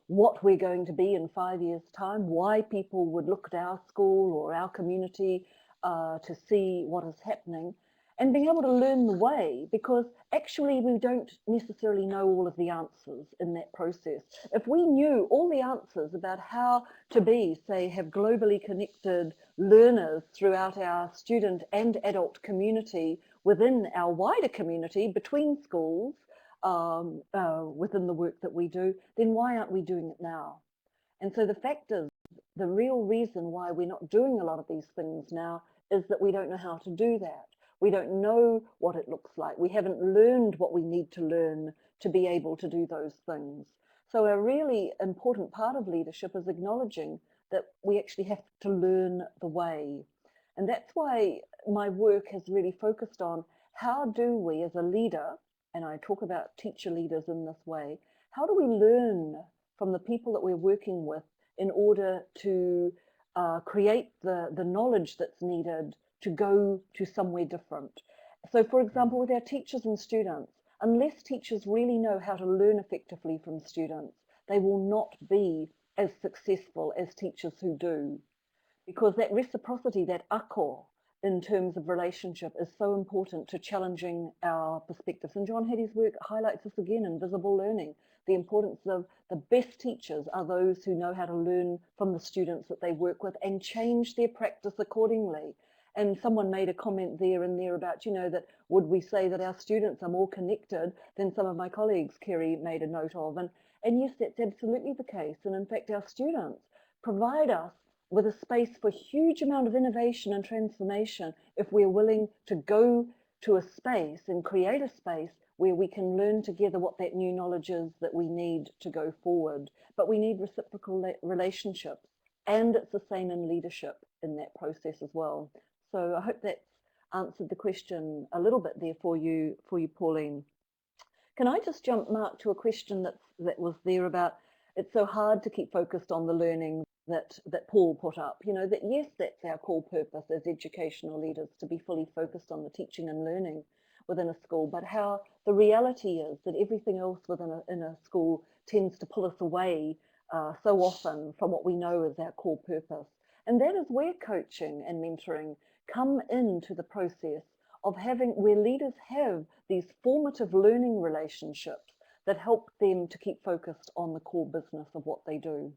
what we're going to be in 5 years' time, why people would look at our school or our community to see what is happening, and being able to learn the way, because actually we don't necessarily know all of the answers in that process. If we knew all the answers about how to be, say, have globally connected learners throughout our student and adult community, within our wider community, between schools, within the work that we do, then why aren't we doing it now? And so the fact is, the real reason why we're not doing a lot of these things now is that we don't know how to do that. We don't know what it looks like. We haven't learned what we need to learn to be able to do those things. So a really important part of leadership is acknowledging that we actually have to learn the way. And that's why my work has really focused on how do we as a leader, and I talk about teacher leaders in this way, how do we learn from the people that we're working with in order to create the knowledge that's needed to go to somewhere different. So for example, with our teachers and students, unless teachers really know how to learn effectively from students, they will not be as successful as teachers who do. Because that reciprocity, that ako, in terms of relationship is so important to challenging our perspectives. And John Hattie's work highlights this again in visible learning. The importance of the best teachers are those who know how to learn from the students that they work with and change their practice accordingly. And someone made a comment there and there about, you know, that would we say that our students are more connected than some of my colleagues, Kerry made a note of. And yes, that's absolutely the case. And in fact, our students provide us with a space for a huge amount of innovation and transformation if we're willing to go to a space and create a space where we can learn together what that new knowledge is that we need to go forward. But we need reciprocal relationships, and it's the same in leadership in that process as well. So I hope that's answered the question a little bit there for you, Pauline. Can I just jump, Mark, to a question that was there about it's so hard to keep focused on the learning that Paul put up, you know, that yes, that's our core purpose as educational leaders, to be fully focused on the teaching and learning within a school, but how the reality is that everything else in a school tends to pull us away so often from what we know is our core purpose. And that is where coaching and mentoring come into the process of where leaders have these formative learning relationships that help them to keep focused on the core business of what they do.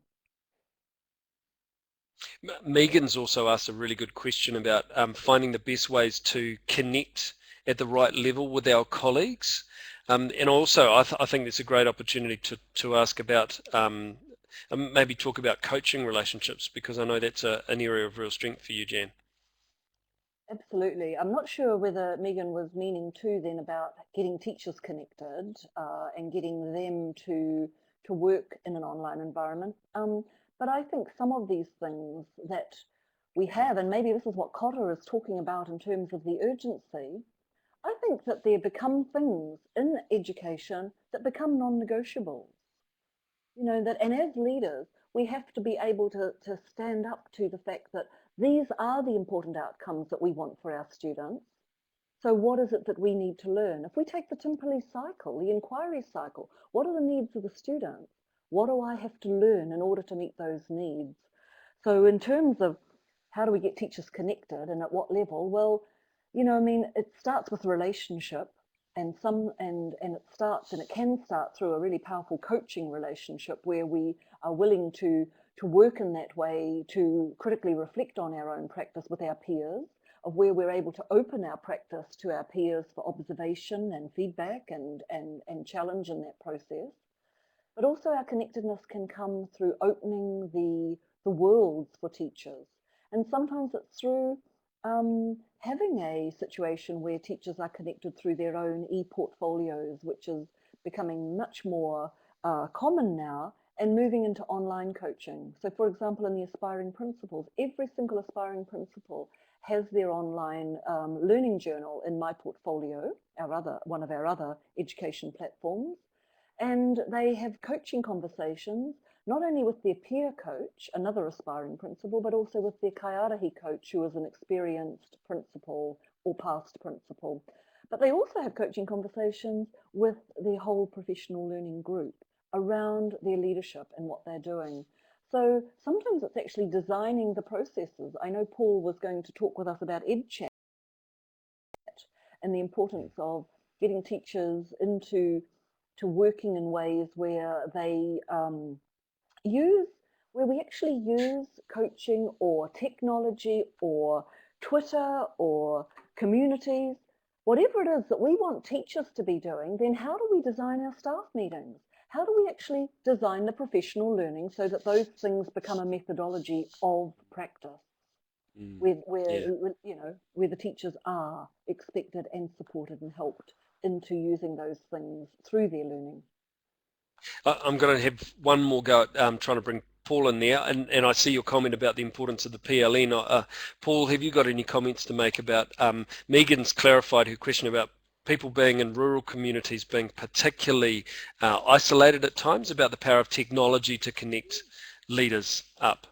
Megan's also asked a really good question about finding the best ways to connect at the right level with our colleagues. And also, I think it's a great opportunity to ask about And maybe talk about coaching relationships, because I know that's an area of real strength for you, Jan. Absolutely. I'm not sure whether Megan was meaning too then about getting teachers connected and getting them to work in an online environment. But I think some of these things that we have, and maybe this is what Cotter is talking about in terms of the urgency, I think that there become things in education that become non-negotiable. You know, that, and as leaders, we have to be able to stand up to the fact that these are the important outcomes that we want for our students. So what is it that we need to learn? If we take the Timperley cycle, the inquiry cycle, what are the needs of the students? What do I have to learn in order to meet those needs? So in terms of how do we get teachers connected and at what level? Well, you know, I mean, it starts with a relationship, and it can start through a really powerful coaching relationship where we are willing to work in that way, to critically reflect on our own practice with our peers, of where we're able to open our practice to our peers for observation and feedback and challenge in that process. But also our connectedness can come through opening the worlds for teachers. And sometimes it's through having a situation where teachers are connected through their own e-portfolios, which is becoming much more common now, and moving into online coaching. So for example, in the aspiring principals, every single aspiring principal has their online learning journal in My Portfolio, one of our other education platforms. And they have coaching conversations, not only with their peer coach, another aspiring principal, but also with their kaiarahi coach, who is an experienced principal or past principal. But they also have coaching conversations with the whole professional learning group around their leadership and what they're doing. So sometimes it's actually designing the processes. I know Paul was going to talk with us about EdChat and the importance of getting teachers into working in ways where they where we actually use coaching or technology or Twitter or communities, whatever it is that we want teachers to be doing. Then how do we design our staff meetings? How do we actually design the professional learning so that those things become a methodology of practice, where the teachers are expected and supported and helped into using those things through their learning? I'm going to have one more go at trying to bring Paul in there, and I see your comment about the importance of the PLN. Paul, have you got any comments to make about Megan's clarified her question about people being in rural communities being particularly isolated at times, about the power of technology to connect leaders up?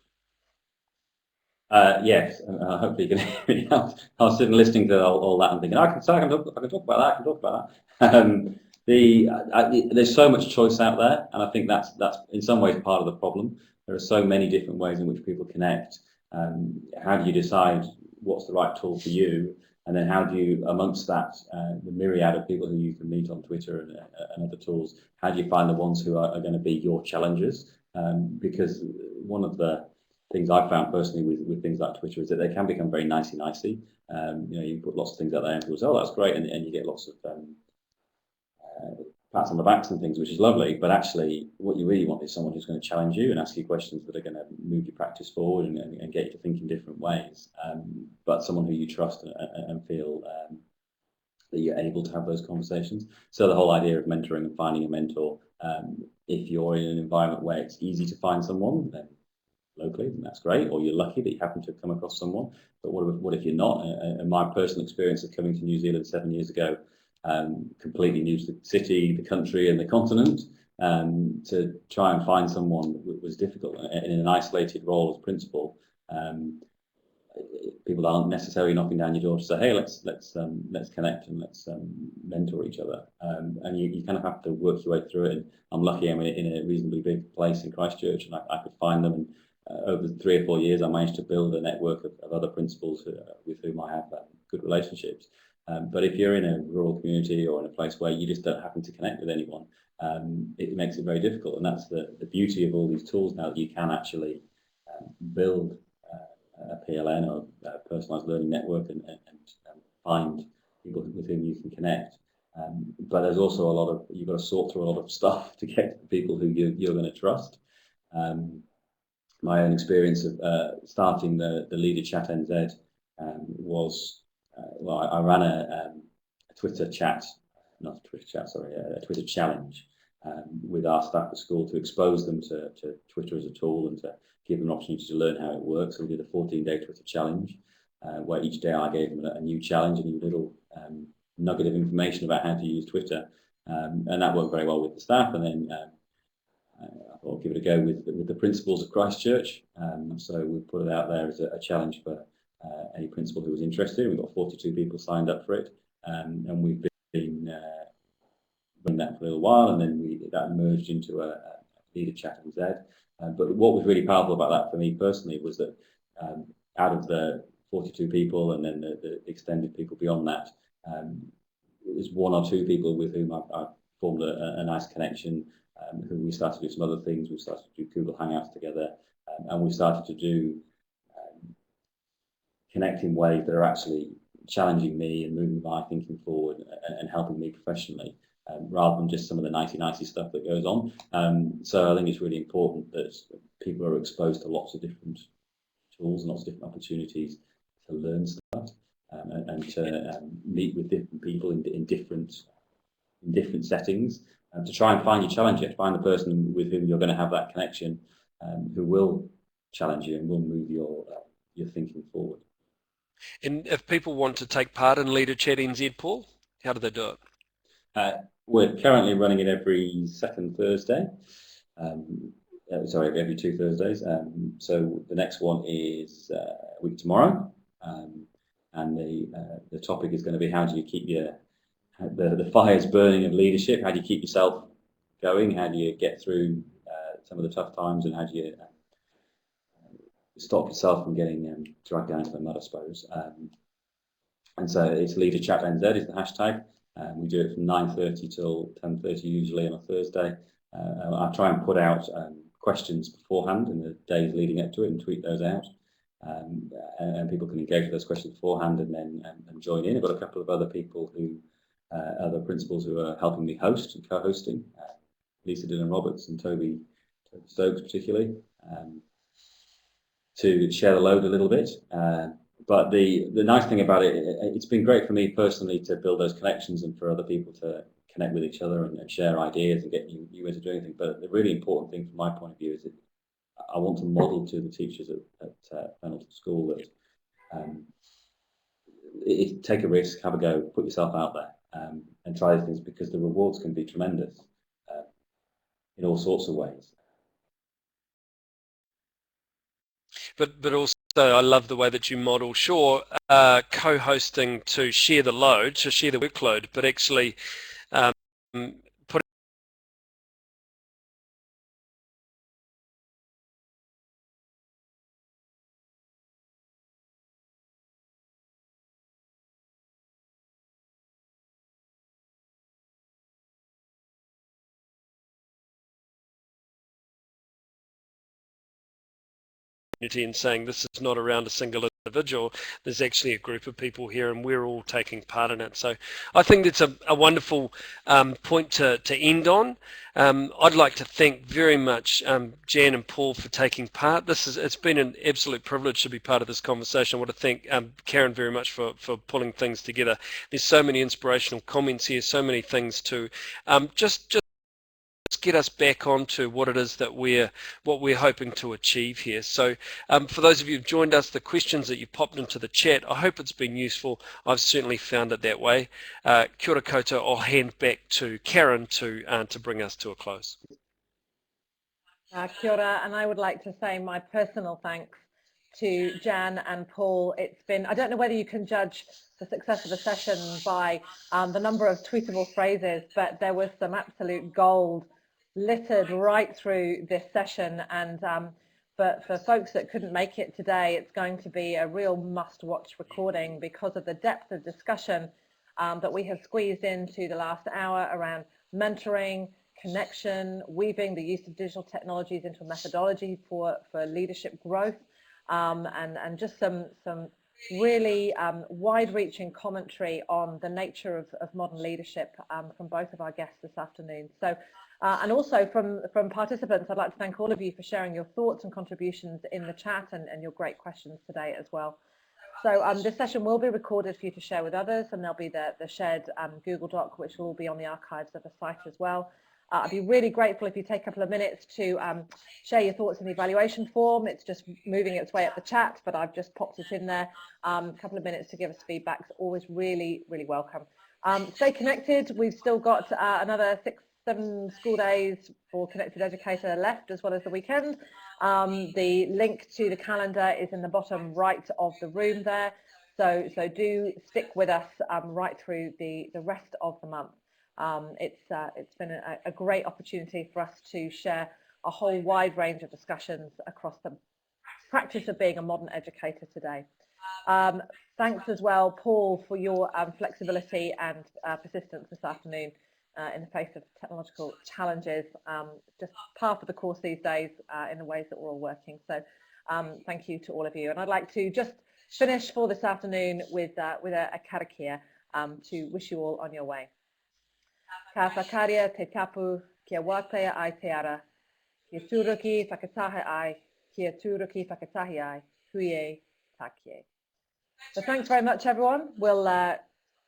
Yes, and hopefully you can hear me. I was sitting listening to all that and thinking, I can talk about that, I can talk about that. There's so much choice out there, and I think that's in some ways part of the problem. There are so many different ways in which people connect. How do you decide what's the right tool for you? And then how do you, amongst that, the myriad of people who you can meet on Twitter and other tools, how do you find the ones who are going to be your challengers? Because one of the things I've found personally with things like Twitter is that they can become very nicey. You put lots of things out there and people say, oh, that's great, and you get lots of pats on the backs and things, which is lovely, but actually what you really want is someone who's going to challenge you and ask you questions that are going to move your practice forward and get you to think in different ways, but someone who you trust and feel that you're able to have those conversations. So the whole idea of mentoring and finding a mentor, if you're in an environment where it's easy to find someone, then locally, then that's great, or you're lucky that you happen to have come across someone. But what if you're not? And my personal experience of coming to New Zealand 7 years ago, completely new to the city, the country, and the continent, to try and find someone was difficult. In an isolated role as principal, people aren't necessarily knocking down your door to say, "Hey, let's connect and let's mentor each other." And you kind of have to work your way through it. And I'm lucky I'm in a reasonably big place in Christchurch, and I could find them. And over 3 or 4 years, I managed to build a network of other principals with whom I have good relationships. But if you're in a rural community or in a place where you just don't happen to connect with anyone, it makes it very difficult. And that's the beauty of all these tools now, that you can actually build a PLN or a personalised learning network and find people with whom you can connect. But there's also you've got to sort through a lot of stuff to get to the people who you're going to trust. My own experience of starting the Leader Chat NZ was, well, I ran a Twitter chat, not a Twitter chat, sorry, a Twitter challenge with our staff at school to expose them to Twitter as a tool and to give them an opportunity to learn how it works. So we did a 14-day Twitter challenge where each day I gave them a new challenge, a new little nugget of information about how to use Twitter. And that worked very well with the staff. And then I thought I'd give it a go with the principals of Christchurch. So we put it out there as a challenge for any principal who was interested. We've got 42 people signed up for it. And we've been running that for a little while, and then that merged into a Leader Chat NZ. But what was really powerful about that for me personally was that out of the 42 people and then the extended people beyond that, it was one or two people with whom I formed a nice connection, who we started to do some other things. We started to do Google Hangouts together, and we started to do connect in ways that are actually challenging me and moving my thinking forward and helping me professionally, rather than just some of the nicey stuff that goes on. So I think it's really important that people are exposed to lots of different tools and lots of different opportunities to learn stuff and to meet with different people in different settings, to try and find your challenger, find the person with whom you're going to have that connection, who will challenge you and will move your thinking forward. And if people want to take part in Leader Chat NZ, Paul, how do they do it? We're currently running it every second Thursday. Sorry, every 2 Thursdays. So the next one is a week tomorrow, and the topic is going to be how do you keep the fires burning of leadership? How do you keep yourself going? How do you get through some of the tough times, and how do you stop yourself from getting dragged down to the mud, I suppose? And so it's Leader Chat NZ is the hashtag. We do it from 9:30 till 10:30 usually on a Thursday. I try and put out questions beforehand in the days leading up to it and tweet those out. And people can engage with those questions beforehand and then join in. I've got a couple of other people other principals who are helping me host and co-hosting, Lisa Dillon Roberts and Toby Stokes particularly, to share the load a little bit. But the nice thing about it's been great for me personally to build those connections and for other people to connect with each other and share ideas and get new ways of doing things. But the really important thing from my point of view is that I want to model to the teachers at Pendleton School that take a risk, have a go, put yourself out there, and try these things, because the rewards can be tremendous in all sorts of ways. But also, I love the way that you model, sure, co-hosting to share the load, to share the workload, but actually put and saying this is not around a single individual, there's actually a group of people here and we're all taking part in it. So I think that's a wonderful point to end on. I'd like to thank very much Jan and Paul for taking part. It's been an absolute privilege to be part of this conversation. I want to thank Karen very much for pulling things together. There's so many inspirational comments here, so many things to just get us back onto what it is that we're hoping to achieve here. So for those of you who've joined us, the questions that you popped into the chat, I hope it's been useful. I've certainly found it that way. Kia ora koutou. I'll hand back to Karen to bring us to a close. Kia ora, and I would like to say my personal thanks to Jan and Paul. It's been, I don't know whether you can judge the success of the session by the number of tweetable phrases, but there was some absolute gold littered right through this session, and for folks that couldn't make it today, it's going to be a real must-watch recording because of the depth of discussion that we have squeezed into the last hour around mentoring, connection, weaving the use of digital technologies into a methodology for leadership growth, and just some really wide-reaching commentary on the nature of modern leadership from both of our guests this afternoon. So, and also from participants, I'd like to thank all of you for sharing your thoughts and contributions in the chat and your great questions today as well. So this session will be recorded for you to share with others, and there'll be the shared Google Doc, which will be on the archives of the site as well. I'd be really grateful if you take a couple of minutes to share your thoughts in the evaluation form. It's just moving its way up the chat, but I've just popped it in there. A couple of minutes to give us feedback is always really, really welcome. Stay connected. We've still got another 6-7 school days for Connected Educator left, as well as the weekend. The link to the calendar is in the bottom right of the room there. So do stick with us right through the rest of the month. It's been a great opportunity for us to share a whole wide range of discussions across the practice of being a modern educator today. Thanks as well, Paul, for your flexibility and persistence this afternoon in the face of technological challenges. Just part of the course these days in the ways that we're all working. So thank you to all of you. And I'd like to just finish for this afternoon with a karakia to wish you all on your way. Ka whakaria te tapu kia wātea Aotearoa, kia tūruki whakatahe ai, kia tūruki whakatahi ai, huie takie. So thanks very much, everyone. We'll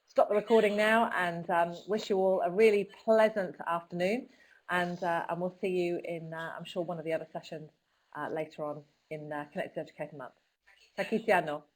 stop the recording now and wish you all a really pleasant afternoon. And we'll see you in, I'm sure, one of the other sessions later on in Connected Educator Month. Ka kite anō.